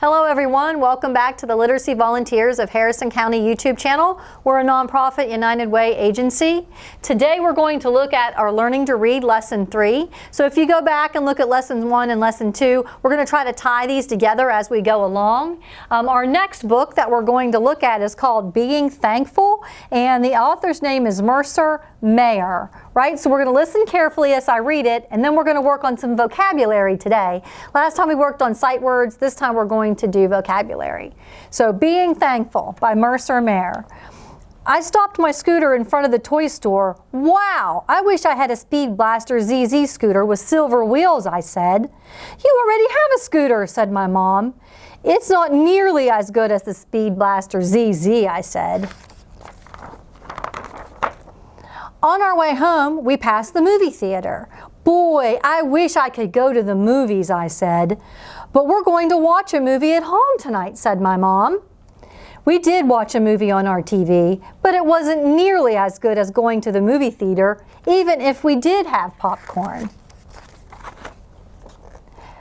Hello everyone, welcome back to the Literacy Volunteers of Harrison County YouTube channel. We're a nonprofit United Way agency. Today we're going to look at our Learning to Read Lesson 3. So if you go back and look at Lesson 1 and Lesson 2, we're going to try to tie these together as we go along. Our next book that we're going to look at is called Being Thankful, and the author's name is Mercer Mayer. Right? So we're going to listen carefully as I read it, and then we're going to work on some vocabulary today. Last time we worked on sight words, this time we're going to do vocabulary. So Being Thankful by Mercer Mayer. I stopped my scooter in front of the toy store. Wow, I wish I had a Speed Blaster ZZ scooter with silver wheels, I said. You already have a scooter, said my mom. It's not nearly as good as the Speed Blaster ZZ, I said. On our way home, we passed the movie theater. Boy, I wish I could go to the movies, I said. But we're going to watch a movie at home tonight, said my mom. We did watch a movie on our TV, but it wasn't nearly as good as going to the movie theater, even if we did have popcorn.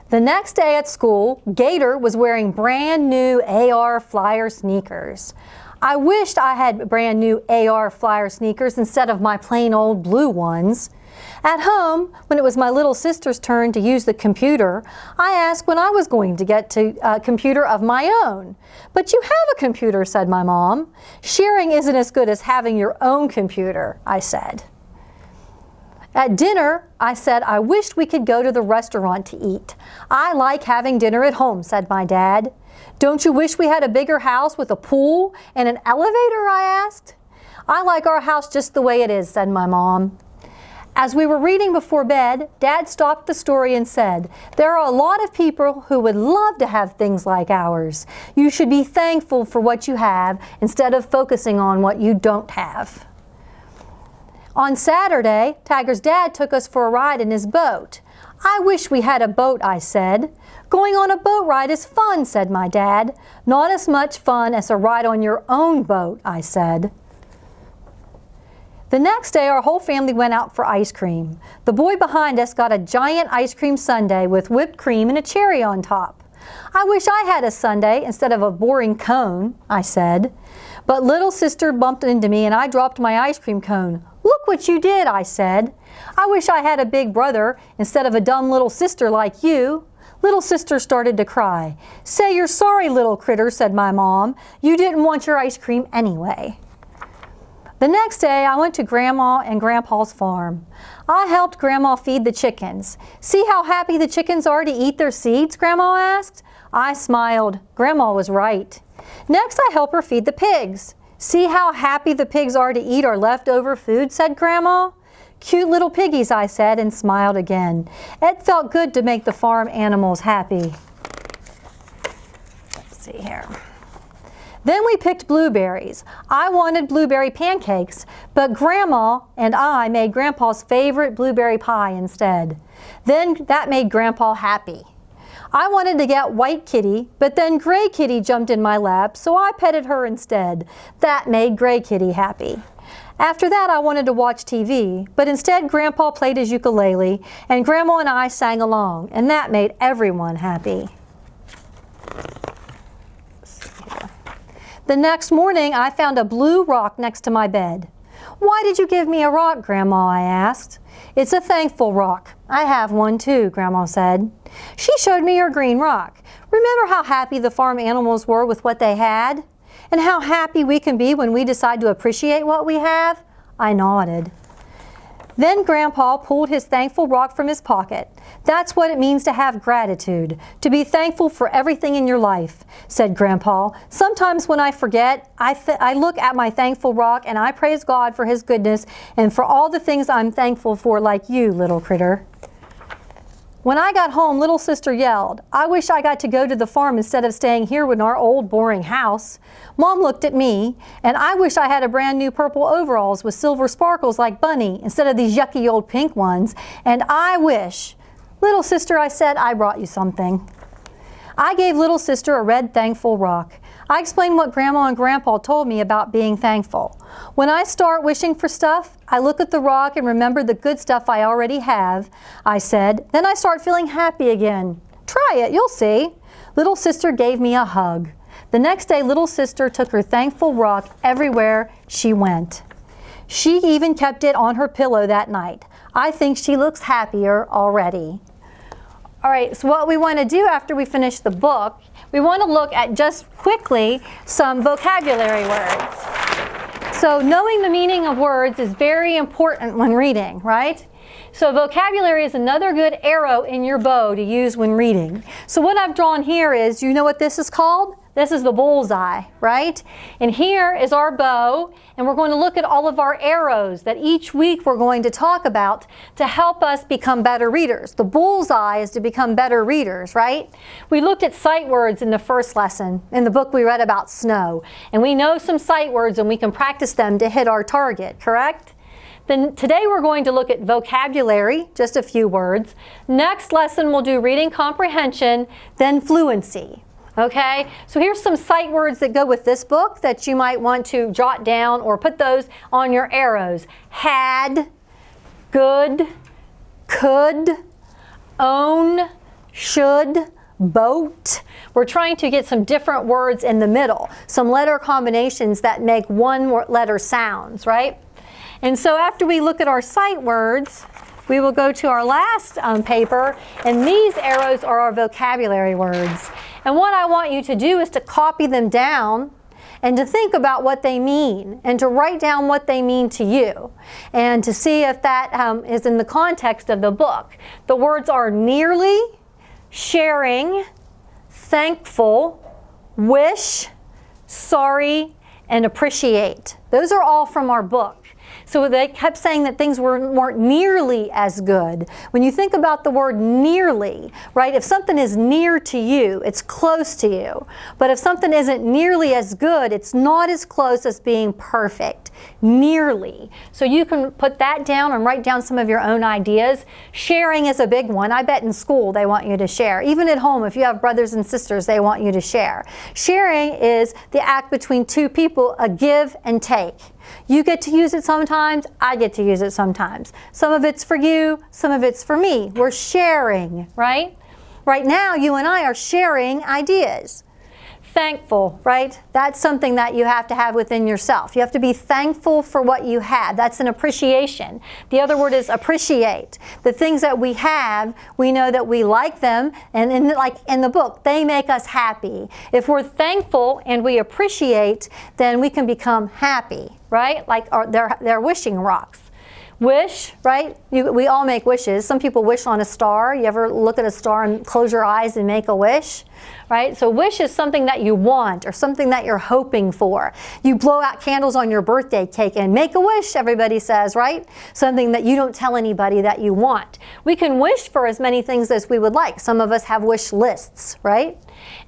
The next day at school, Gator was wearing brand new AR Flyer sneakers. I wished I had brand new AR Flyer sneakers instead of my plain old blue ones. At home, when it was my little sister's turn to use the computer, I asked when I was going to get to a computer of my own. But you have a computer, said my mom. Sharing isn't as good as having your own computer, I said. At dinner, I said I wished we could go to the restaurant to eat. I like having dinner at home, said my dad. Don't you wish we had a bigger house with a pool and an elevator, I asked. I like our house just the way it is, said my mom. As we were reading before bed, Dad stopped the story and said, there are a lot of people who would love to have things like ours. You should be thankful for what you have instead of focusing on what you don't have. On Saturday, Tiger's dad took us for a ride in his boat. I wish we had a boat, I said. Going on a boat ride is fun, said my dad. Not as much fun as a ride on your own boat, I said. The next day, our whole family went out for ice cream. The boy behind us got a giant ice cream sundae with whipped cream and a cherry on top. I wish I had a sundae instead of a boring cone, I said. But little sister bumped into me and I dropped my ice cream cone. Look what you did, I said. I wish I had a big brother instead of a dumb little sister like you. Little sister started to cry. Say you're sorry, little critter, said my mom. You didn't want your ice cream anyway. The next day, I went to Grandma and Grandpa's farm. I helped Grandma feed the chickens. See how happy the chickens are to eat their seeds, Grandma asked. I smiled. Grandma was right. Next, I helped her feed the pigs. See how happy the pigs are to eat our leftover food, said Grandma. Cute little piggies, I said, and smiled again. It felt good to make the farm animals happy. Let's see here. Then we picked blueberries. I wanted blueberry pancakes, but Grandma and I made Grandpa's favorite blueberry pie instead. Then that made Grandpa happy. I wanted to get White Kitty, but then Gray Kitty jumped in my lap, so I petted her instead. That made Gray Kitty happy. After that, I wanted to watch TV, but instead Grandpa played his ukulele, and Grandma and I sang along, and that made everyone happy. The next morning, I found a blue rock next to my bed. Why did you give me a rock, Grandma? I asked. It's a thankful rock. I have one too, Grandma said. She showed me her green rock. Remember how happy the farm animals were with what they had? And how happy we can be when we decide to appreciate what we have? I nodded. Then Grandpa pulled his thankful rock from his pocket. That's what it means to have gratitude, to be thankful for everything in your life, said Grandpa. Sometimes when I forget, I look at my thankful rock and I praise God for His goodness and for all the things I'm thankful for, like you, little critter. When I got home, little sister yelled, I wish I got to go to the farm instead of staying here in our old boring house. Mom looked at me, and I wish I had a brand new purple overalls with silver sparkles like Bunny instead of these yucky old pink ones. And I wish, little sister, I said, I brought you something. I gave little sister a red thankful rock. I explained what Grandma and Grandpa told me about being thankful. When I start wishing for stuff, I look at the rock and remember the good stuff I already have, I said. Then I start feeling happy again. Try it, you'll see. Little sister gave me a hug. The next day, little sister took her thankful rock everywhere she went. She even kept it on her pillow that night. I think she looks happier already. All right, so what we want to do after we finish the book, we want to look at just quickly some vocabulary words. So knowing the meaning of words is very important when reading, right? So vocabulary is another good arrow in your bow to use when reading. So what I've drawn here is, you know what this is called? This is the bullseye, right? And here is our bow, and we're going to look at all of our arrows that each week we're going to talk about to help us become better readers. The bullseye is to become better readers, right? We looked at sight words in the first lesson in the book we read about snow, and we know some sight words and we can practice them to hit our target, correct? Then today we're going to look at vocabulary, just a few words. Next lesson we'll do reading comprehension, then fluency. Okay, so here's some sight words that go with this book that you might want to jot down or put those on your arrows. Had, good, could, own, should, boat. We're trying to get some different words in the middle, some letter combinations that make one letter sounds, right? And so after we look at our sight words, we will go to our last paper, and these arrows are our vocabulary words. And what I want you to do is to copy them down and to think about what they mean and to write down what they mean to you and to see if that is in the context of the book. The words are nearly, sharing, thankful, wish, sorry, and appreciate. Those are all from our book. So they kept saying that things weren't nearly as good. When you think about the word nearly, right, if something is near to you, it's close to you. But if something isn't nearly as good, it's not as close as being perfect. Nearly. So you can put that down and write down some of your own ideas. Sharing is a big one. I bet in school they want you to share. Even at home, if you have brothers and sisters, they want you to share. Sharing is the act between two people, a give and take. You get to use it sometimes, I get to use it sometimes. Some of it's for you, some of it's for me. We're sharing, right? Right now, you and I are sharing ideas. Thankful, right? That's something that you have to have within yourself. You have to be thankful for what you have. That's an appreciation. The other word is appreciate. The things that we have, we know that we like them, and like in the book, they make us happy. If we're thankful and we appreciate, then we can become happy, right? Like they're wishing rocks. Wish, right? We all make wishes. Some people wish on a star. You ever look at a star and close your eyes and make a wish? Right? So wish is something that you want or something that you're hoping for. You blow out candles on your birthday cake and make a wish, everybody says, right? Something that you don't tell anybody that you want. We can wish for as many things as we would like. Some of us have wish lists, right?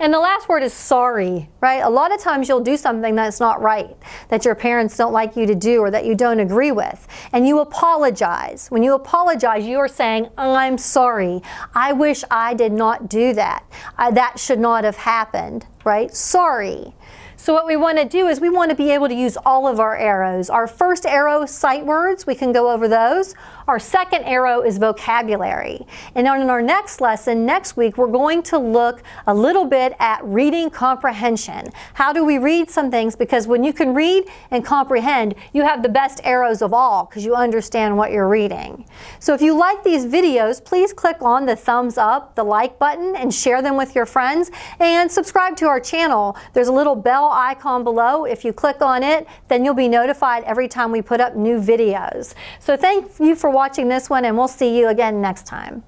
And the last word is sorry, right? A lot of times you'll do something that's not right, that your parents don't like you to do or that you don't agree with, and you apologize. When you apologize, you are saying, I'm sorry. I wish I did not do that. That should not have happened, right? Sorry. So what we want to do is we want to be able to use all of our arrows. Our first arrow, sight words, we can go over those. Our second arrow is vocabulary. And on our next lesson, next week, we're going to look a little bit at reading comprehension. How do we read some things? Because when you can read and comprehend, you have the best arrows of all because you understand what you're reading. So if you like these videos, please click on the thumbs up, the like button, and share them with your friends. And subscribe to our channel. There's a little bell icon below. If you click on it, then you'll be notified every time we put up new videos. So thank you for watching this one, and we'll see you again next time.